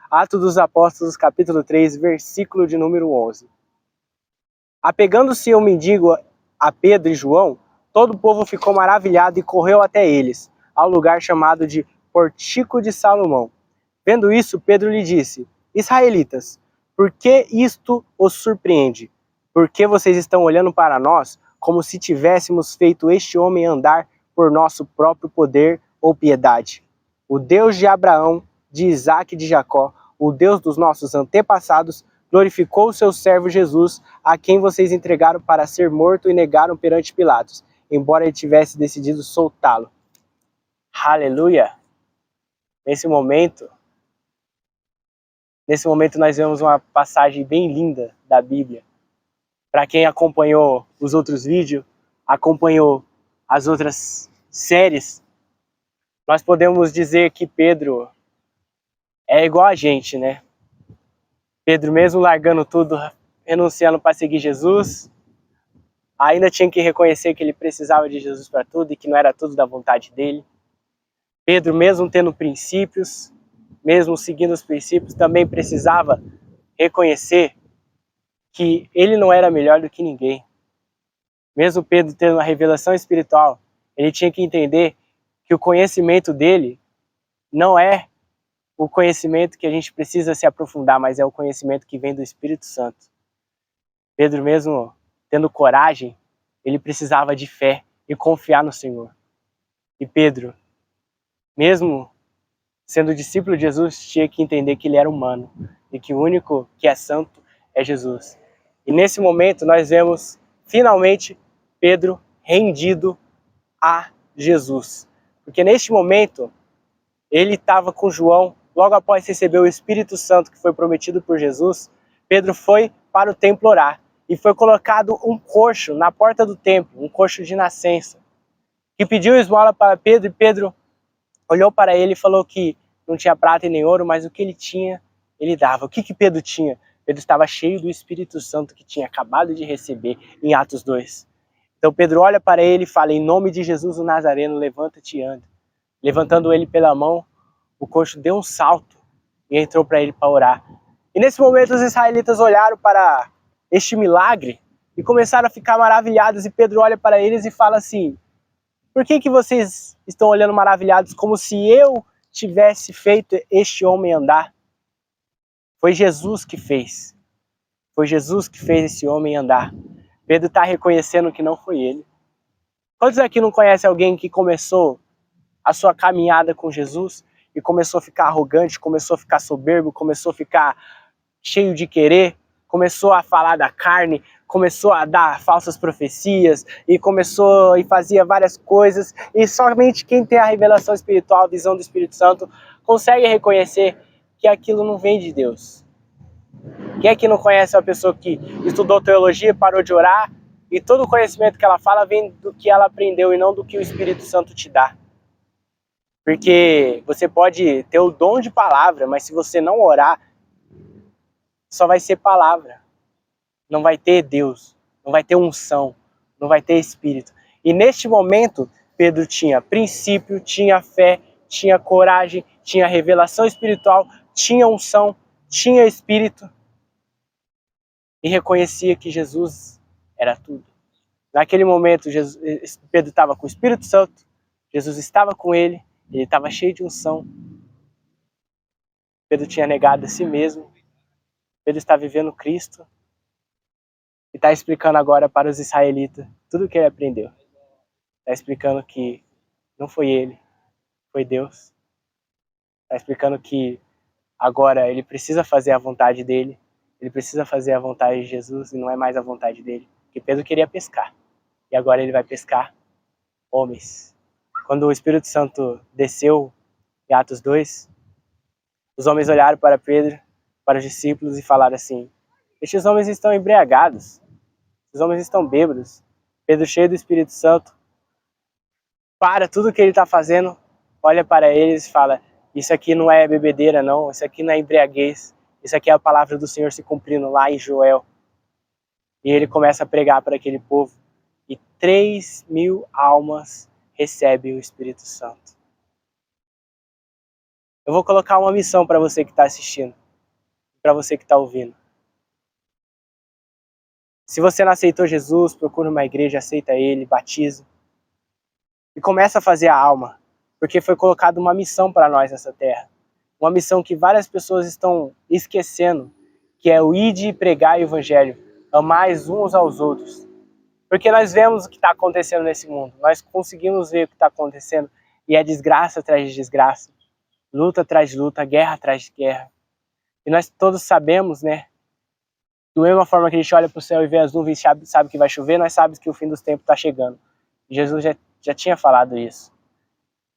Atos dos Apóstolos, capítulo 3, versículo de número 11. Apegando-se o mendigo a Pedro e João, todo o povo ficou maravilhado e correu até eles, ao lugar chamado de Pórtico de Salomão. Vendo isso, Pedro lhe disse: Israelitas, por que isto os surpreende? Por que vocês estão olhando para nós como se tivéssemos feito este homem andar por nosso próprio poder ou piedade? O Deus de Abraão, de Isaque e de Jacó, o Deus dos nossos antepassados, glorificou o seu servo Jesus, a quem vocês entregaram para ser morto e negaram perante Pilatos, embora ele tivesse decidido soltá-lo. Aleluia! Nesse momento nós vemos uma passagem bem linda da Bíblia. Para quem acompanhou os outros vídeos, acompanhou as outras séries, nós podemos dizer que Pedro é igual a gente, né? Pedro, mesmo largando tudo, renunciando para seguir Jesus, ainda tinha que reconhecer que ele precisava de Jesus para tudo e que não era tudo da vontade dele. Pedro, mesmo tendo princípios, mesmo seguindo os princípios, também precisava reconhecer que ele não era melhor do que ninguém. Mesmo Pedro tendo uma revelação espiritual, ele tinha que entender que o conhecimento dele não é o conhecimento que a gente precisa se aprofundar, mas é o conhecimento que vem do Espírito Santo. Pedro, mesmo tendo coragem, ele precisava de fé e confiar no Senhor. E Pedro, mesmo sendo discípulo de Jesus, tinha que entender que ele era humano e que o único que é santo é Jesus. E nesse momento nós vemos finalmente Pedro rendido a Jesus. Porque neste momento ele estava com João, logo após receber o Espírito Santo que foi prometido por Jesus, Pedro foi para o templo orar e foi colocado um coxo na porta do templo, um coxo de nascença, que pediu esmola para Pedro, e Pedro olhou para ele e falou que não tinha prata e nem ouro, mas o que ele tinha, ele dava. O que Pedro tinha? Pedro estava cheio do Espírito Santo que tinha acabado de receber em Atos 2. Então Pedro olha para ele e fala: em nome de Jesus o Nazareno, levanta-te e anda. Levantando ele pela mão, o coxo deu um salto e entrou para ele para orar. E nesse momento os israelitas olharam para este milagre e começaram a ficar maravilhados, e Pedro olha para eles e fala assim: por que vocês estão olhando maravilhados como se eu tivesse feito este homem andar? Foi Jesus que fez. Foi Jesus que fez esse homem andar. Pedro está reconhecendo que não foi ele. Quantos aqui não conhecem alguém que começou a sua caminhada com Jesus e começou a ficar arrogante, começou a ficar soberbo, começou a ficar cheio de querer, começou a falar da carne, começou a dar falsas profecias e começou e fazia várias coisas, e somente quem tem a revelação espiritual, a visão do Espírito Santo, consegue reconhecer que aquilo não vem de Deus. Quem é que não conhece uma pessoa que estudou teologia, parou de orar, e todo o conhecimento que ela fala vem do que ela aprendeu e não do que o Espírito Santo te dá? Porque você pode ter o dom de palavra, mas se você não orar, só vai ser palavra. Não vai ter Deus, não vai ter unção, não vai ter Espírito. E neste momento, Pedro tinha princípio, tinha fé, tinha coragem, tinha revelação espiritual, tinha unção, tinha Espírito, e reconhecia que Jesus era tudo. Naquele momento, Pedro estava com o Espírito Santo, Jesus estava com ele estava cheio de unção. Pedro tinha negado a si mesmo, Pedro está vivendo Cristo, e está explicando agora para os israelitas tudo o que ele aprendeu. Está explicando que não foi ele, foi Deus. Está explicando que agora ele precisa fazer a vontade dele, ele precisa fazer a vontade de Jesus e não é mais a vontade dele. Porque Pedro queria pescar, e agora ele vai pescar homens. Quando o Espírito Santo desceu em Atos 2, os homens olharam para Pedro, para os discípulos e falaram assim: estes homens estão embriagados, os homens estão bêbados. Pedro, cheio do Espírito Santo, para tudo que ele está fazendo, olha para eles e fala: isso aqui não é bebedeira não, isso aqui não é embriaguez, isso aqui é a palavra do Senhor se cumprindo lá em Joel. E ele começa a pregar para aquele povo, e 3.000 almas recebem o Espírito Santo. Eu vou colocar uma missão para você que está assistindo, para você que está ouvindo. Se você não aceitou Jesus, procura uma igreja, aceita Ele, batiza. E começa a fazer a alma, porque foi colocada uma missão para nós nessa terra. Uma missão que várias pessoas estão esquecendo, que é o ide e pregar o evangelho, amar uns aos outros. Porque nós vemos o que está acontecendo nesse mundo, nós conseguimos ver o que está acontecendo, e é desgraça atrás de desgraça, luta atrás de luta, guerra atrás de guerra. E nós todos sabemos, né, da mesma forma que a gente olha para o céu e vê as nuvens e sabe que vai chover, nós sabemos que o fim dos tempos está chegando. Jesus já tinha falado isso.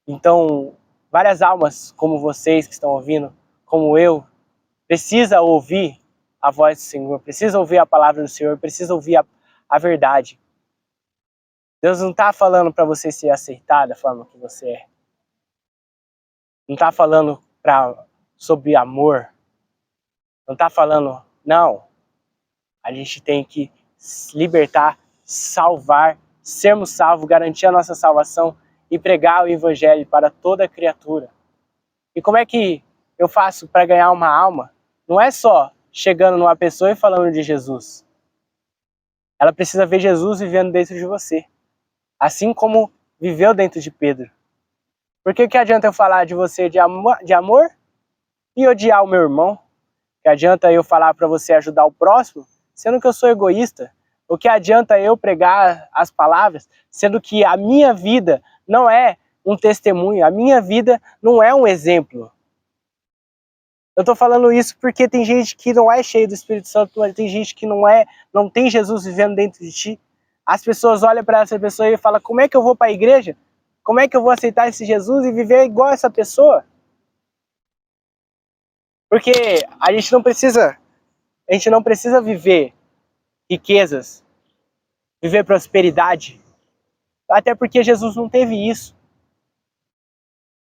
Então, várias almas como vocês que estão ouvindo, como eu, precisa ouvir a voz do Senhor, precisa ouvir a palavra do Senhor, precisa ouvir a verdade. Deus não está falando para você se aceitar da forma que você é. Não está falando sobre amor. Não está falando, não. A gente tem que libertar, salvar, sermos salvos, garantir a nossa salvação e pregar o evangelho para toda criatura. E como é que eu faço para ganhar uma alma? Não é só chegando numa pessoa e falando de Jesus. Ela precisa ver Jesus vivendo dentro de você. Assim como viveu dentro de Pedro. Por que adianta eu falar de você de amor e odiar o meu irmão? Que adianta eu falar para você ajudar o próximo, sendo que eu sou egoísta? O que adianta eu pregar as palavras, sendo que a minha vida não é um testemunho, a minha vida não é um exemplo? Eu estou falando isso porque tem gente que não é cheia do Espírito Santo, tem gente que não tem Jesus vivendo dentro de ti. As pessoas olham para essa pessoa e falam, como é que eu vou para a igreja? Como é que eu vou aceitar esse Jesus e viver igual essa pessoa? Porque a gente não precisa viver riquezas, viver prosperidade, até porque Jesus não teve isso.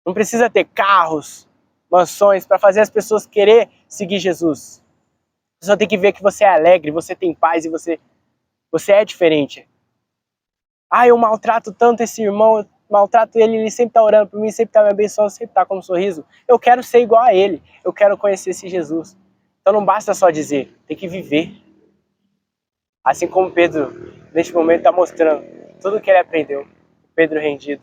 Não precisa ter carros, mansões para fazer as pessoas querer seguir Jesus. Você só tem que ver que você é alegre, você tem paz e você é diferente. Eu maltrato tanto esse irmão, eu maltrato ele sempre está orando por mim, sempre está me abençoando, sempre está com um sorriso. Eu quero ser igual a ele, eu quero conhecer esse Jesus. Então não basta só dizer, tem que viver. Assim como Pedro, neste momento, está mostrando tudo o que ele aprendeu. Pedro rendido.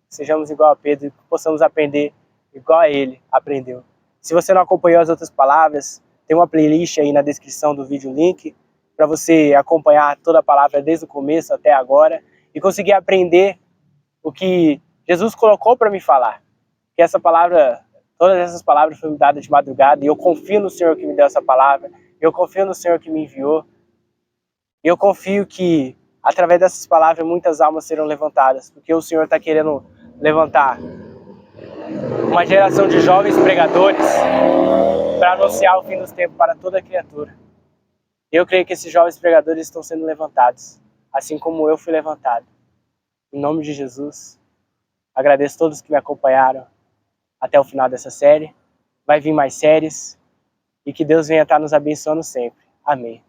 Sejamos igual a Pedro e possamos aprender igual a ele aprendeu. Se você não acompanhou as outras palavras, tem uma playlist aí na descrição do vídeo, link, para você acompanhar toda a palavra desde o começo até agora e conseguir aprender o que Jesus colocou para me falar. Que essa palavra, todas essas palavras foram me dadas de madrugada e eu confio no Senhor que me deu essa palavra, eu confio no Senhor que me enviou. E eu confio que, através dessas palavras, muitas almas serão levantadas, porque o Senhor está querendo levantar uma geração de jovens pregadores para anunciar o fim dos tempos para toda criatura. Eu creio que esses jovens pregadores estão sendo levantados, assim como eu fui levantado. Em nome de Jesus, agradeço a todos que me acompanharam até o final dessa série. Vai vir mais séries e que Deus venha estar nos abençoando sempre. Amém.